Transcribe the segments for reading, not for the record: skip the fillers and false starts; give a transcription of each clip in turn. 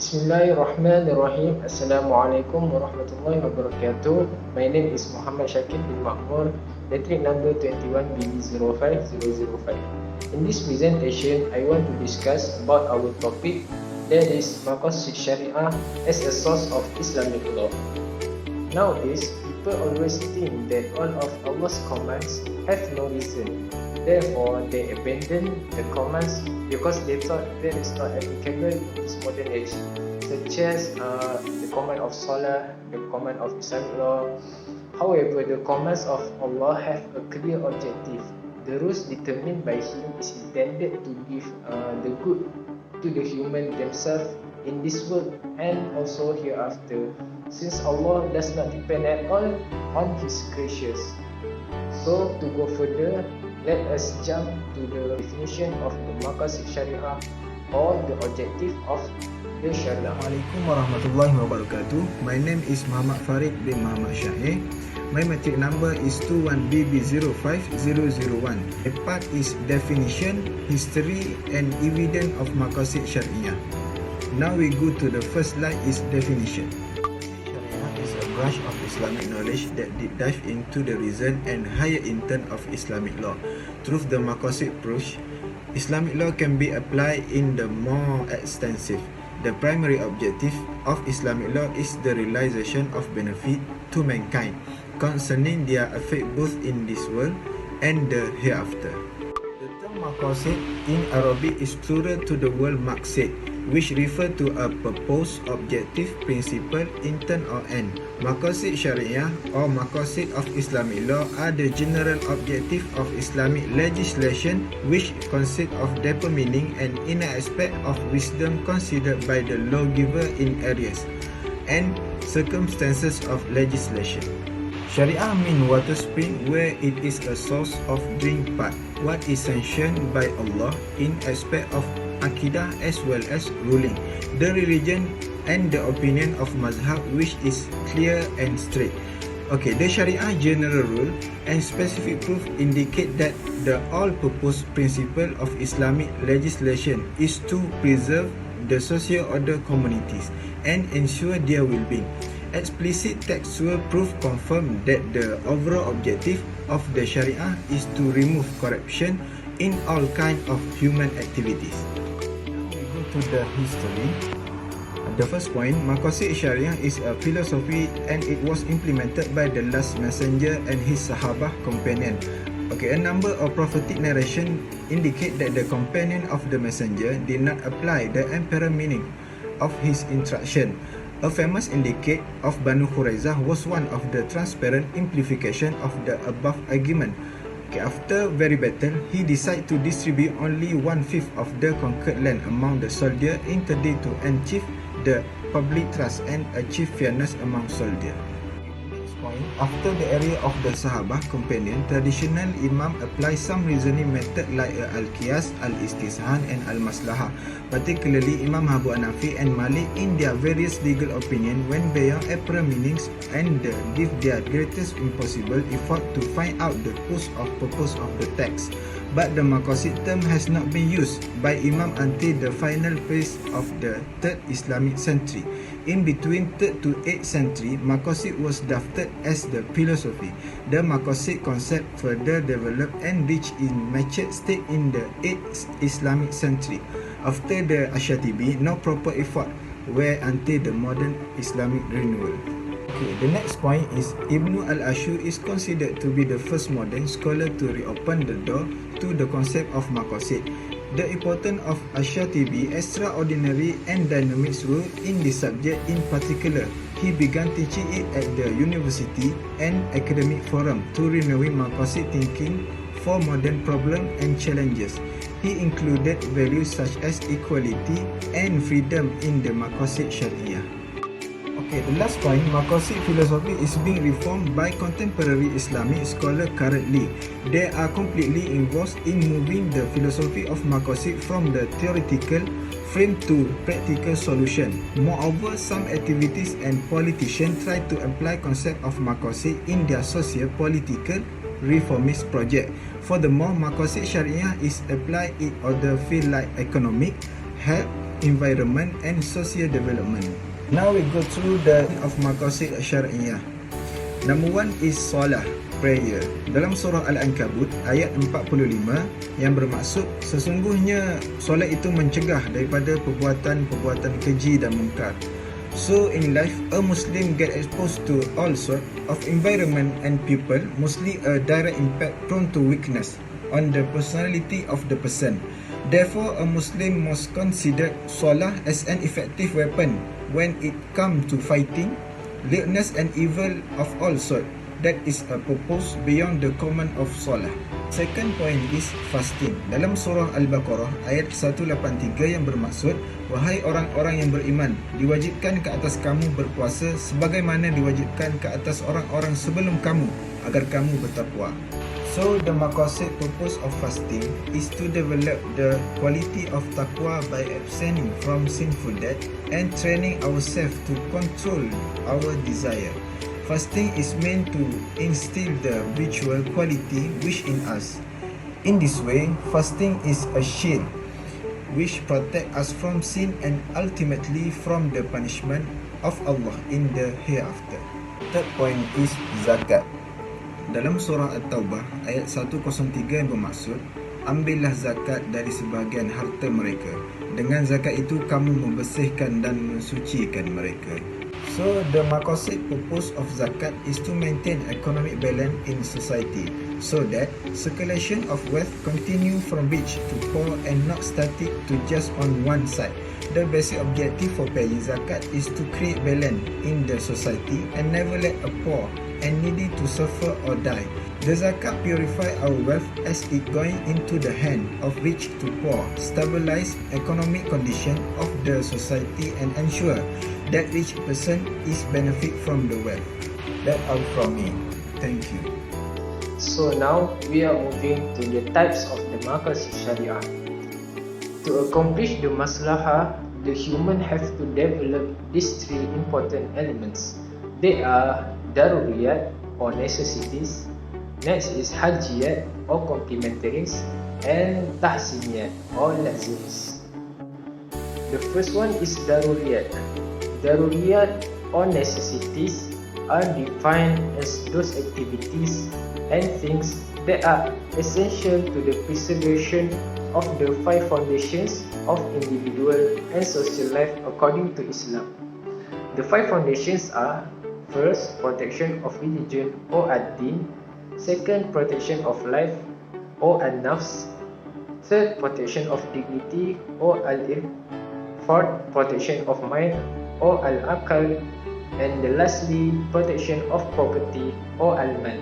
Bismillahirrahmanirrahim. Assalamualaikum warahmatullahi wabarakatuh. My name is Muhammad Shakir bin Makmur, matric number 21BB05005. In this presentation, I want to discuss about our topic, that is Maqasid Sharia as a source of Islamic law. Nowadays, people always think that all of Allah's commands have no reason. Therefore, they abandon the commands because they thought that is not applicable in this modern age, such as the command of Salah, the command of Islamic law. However, the commands of Allah have a clear objective. The rules determined by Him is intended to give the good to the human themselves in this world and also hereafter, since Allah does not depend at all on His creatures. So, to go further, let us jump to the definition of the Maqasid Sharia or the objective of the Sharia. Assalamualaikum warahmatullahi wabarakatuh. My name is Muhammad Farid bin Muhammad Syahir. My matric number is 21BB05001. The part is definition, history and evidence of Maqasid Syariah. Now we go to the first slide is definition. Sharia is a branch of Islamic knowledge that deep dive into the reason and higher intent of Islamic law. Through the Maqasid approach, Islamic law can be applied in the more extensive. The primary objective of Islamic law is the realization of benefit to mankind concerning their effect both in this world and the hereafter. The term Maqasid in Arabic is plural to the word maqsid, which refer to a purpose, objective, principle, intent or end. Maqasid Syariah or Maqasid of Islamic law are the general objective of Islamic legislation, which consist of deeper meaning and inner aspect of wisdom considered by the lawgiver in areas and circumstances of legislation. Sharia means water spring where it is a source of drink part, what is sanctioned by Allah in aspect of Aqidah as well as ruling, the religion and the opinion of mazhab, which is clear and straight. Okay, the Sharia general rule and specific proof indicate that the all-purpose principle of Islamic legislation is to preserve the social order communities and ensure their well-being. Explicit textual proof confirm that the overall objective of the Sharia is to remove corruption in all kinds of human activities. To the history. The first point, Maqasid Syariah is a philosophy and it was implemented by the last messenger and his Sahabah companion. Okay, a number of prophetic narration indicate that the companion of the messenger did not apply the emperor meaning of his instruction. A famous indicate of Banu Quraizah was one of the transparent implication of the above argument. Okay, after very battle, he decided to distribute only 1/5 of the conquered land among the soldiers intended to achieve the public trust and achieve fairness among soldiers. Next point, after the area of the Sahabah companion, traditional Imam apply some reasoning method like al-Qiyas, al-Istishhan and al-Maslahah. Particularly Imam Abu Hanafi and Malik in their various legal opinion when beyond April meanings and give their greatest impossible effort to find out the cause of purpose of the text. But the Maqasid term has not been used by Imam until the final phase of the 3rd Islamic century. In between 3rd to 8th century, Maqasid was drafted as the philosophy. The Maqasid concept further developed and reached in matured state in the 8th Islamic century. After the Ashatibi, no proper effort were until the modern Islamic renewal. Okay, the next point is Ibn al-Ashur is considered to be the first modern scholar to reopen the door to the concept of Maqasid. The importance of Ashatibi extraordinary and dynamic role in this subject in particular. He began teaching it at the university and academic forum to renewing Maqasid thinking for modern problems and challenges. He included values such as equality and freedom in the Maqasid Syariah. Okay, the last point, Maqasid philosophy is being reformed by contemporary Islamic scholars currently. They are completely involved in moving the philosophy of Maqasid from the theoretical frame to practical solution. Moreover, some activities and politicians try to apply concept of Maqasid in their socio-political reformist project. Furthermore, Maqasid Syariah is applied in other fields like economic, health, environment and social development. Now we go through the of maqasid syariah. Number 1 is solah, prayer. Dalam surah Al-Ankabut ayat 45 yang bermaksud sesungguhnya solat itu mencegah daripada perbuatan-perbuatan keji dan mungkar. So in life, a Muslim get exposed to all sort of environment and people, mostly a direct impact prone to weakness on the personality of the person. Therefore, a Muslim must consider solah as an effective weapon when it comes to fighting lewdness and evil of all sort. That is a purpose beyond the command of solah. Second point is fasting. Dalam surah Al-Baqarah ayat 183 yang bermaksud, wahai orang-orang yang beriman, diwajibkan ke atas kamu berpuasa sebagaimana diwajibkan ke atas orang-orang sebelum kamu agar kamu bertakwa. So the maqasid purpose of fasting is to develop the quality of taqwa by abstaining from sinful deed and training ourselves to control our desire. Fasting is meant to instill the virtual quality within us. In this way, fasting is a shield which protect us from sin and ultimately from the punishment of Allah in the hereafter. Third point is zakat. Dalam surah At-Taubah ayat 103 yang bermaksud, ambillah zakat dari sebahagian harta mereka. Dengan zakat itu kamu membersihkan dan mensucikan mereka. So the maqasid purpose of zakat is to maintain economic balance in society so that circulation of wealth continue from rich to poor and not static to just on one side. The basic objective for paying zakat is to create balance in the society and never let a poor and needy to suffer or die. The zakat purify our wealth as it going into the hand of rich to poor, stabilize economic condition of the society and ensure that each person is benefit from the wealth. That all from me. Thank you. So now we are moving to the types of the maqasid syariah. To accomplish the maslahah, the human have to develop these three important elements. They are daruriyat or necessities, next is hajiyat or complementaries, and tahsiniyat or lazimis. The first one is daruriyat. Daruriyat or necessities are defined as those activities and things that are essential to the preservation of the five foundations of individual and social life according to Islam. The five foundations are: first, protection of religion or ad-din; second, protection of life or an-nafs; third, protection of dignity or al-ilm; fourth, protection of mind or al-aqal; and lastly, protection of property or al-mal.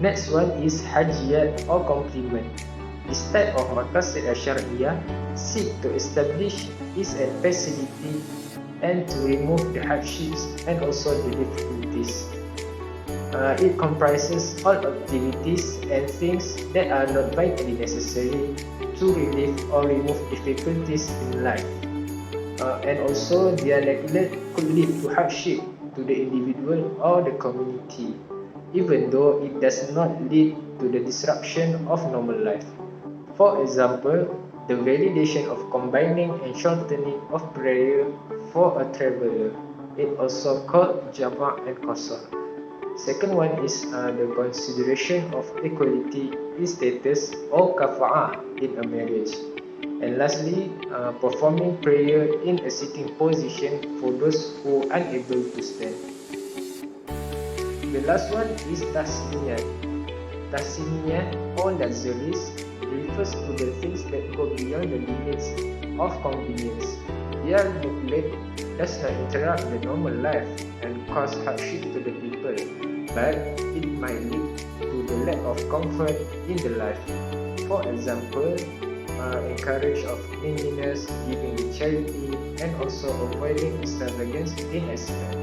Next one is hajiyat or complement. This type of maqasid syariah seek to establish is a facility and to remove the hardships and also the difficulties. It comprises all activities and things that are not vitally necessary to relieve or remove difficulties in life. And also their neglect could lead to hardship to the individual or the community, even though it does not lead to the disruption of normal life. For example, the validation of combining and shortening of prayer for a traveler, it also called jama' and qasar. Second one is the consideration of equality in status or kafa'ah in a marriage. And lastly, performing prayer in a sitting position for those who are unable to stand. The last one is tahsiniyat. Tahsiniyat or luxuries refers to the things that go beyond the limits of convenience. Their neglect does not interrupt the normal life and cause hardship to the people, but it might lead to the lack of comfort in the life. For example, encourage of cleanliness, giving charity, and also avoiding extravagance in aspect.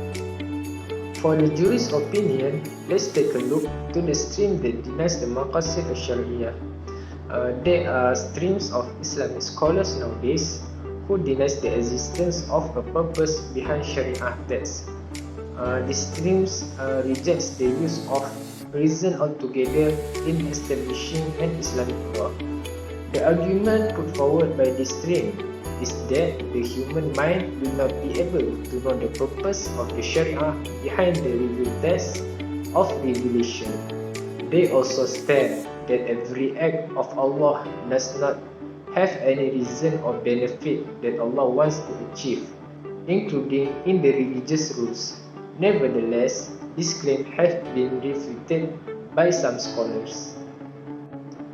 For the jurist's opinion, let's take a look to the stream that denies the maqasid syariah. There are streams of Islamic scholars nowadays who denies the existence of a purpose behind Sharia texts. These streams rejects the use of reason altogether in establishing an Islamic law. The argument put forward by this stream is that the human mind will not be able to know the purpose of the Sharia behind the revealed text of revelation. They also state that every act of Allah does not have any reason or benefit that Allah wants to achieve, including in the religious rules. Nevertheless, this claim has been refuted by some scholars.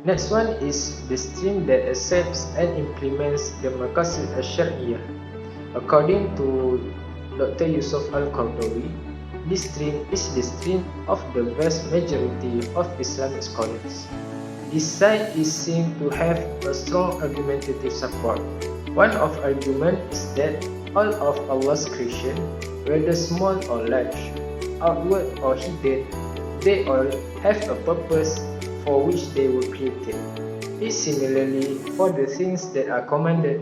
Next one is the stream that accepts and implements the Maqasid al-Shar'iyah. According to Dr. Yusuf Al-Qardawi, this stream is the stream of the vast majority of Islamic scholars. This side is seen to have a strong argumentative support. One of argument is that all of Allah's creation, whether small or large, outward or hidden, they all have a purpose for which they were created. It similarly for the things that are commanded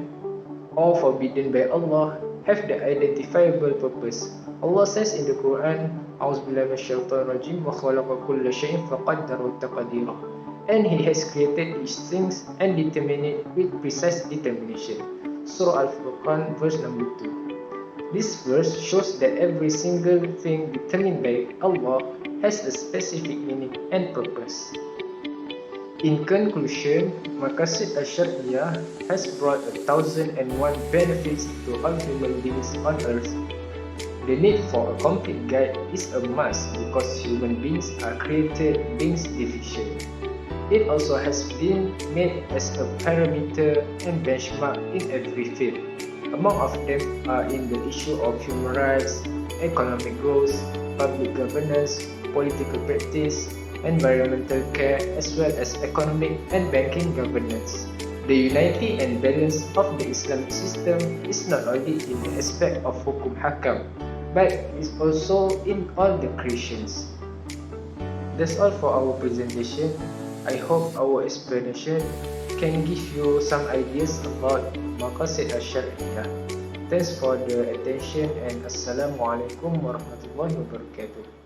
or forbidden by Allah have the identifiable purpose. Allah says in the Quran, A'udzubillahi minasyaitonirrajim, wa khalaqa kulla shay'in faqaddarahu taqdira. And He has created these things and determined it with precise determination. Surah Al-Furqan verse number 2. This verse shows that every single thing determined by Allah has a specific meaning and purpose. In conclusion, Maqasid al-Shar'iyah has brought 1,001 benefits to all human beings on earth. The need for a complete guide is a must because human beings are created beings deficient. It also has been made as a parameter and benchmark in every field. Among of them are in the issue of human rights, economic growth, public governance, political practice, environmental care, as well as economic and banking governance. The unity and balance of the Islamic system is not only in the aspect of hukum hakam, but is also in all the creations. That's all for our presentation. I hope our explanation can give you some ideas about Maqasid al-Shar'iyah. Thanks for the attention and Assalamualaikum warahmatullahi wabarakatuh.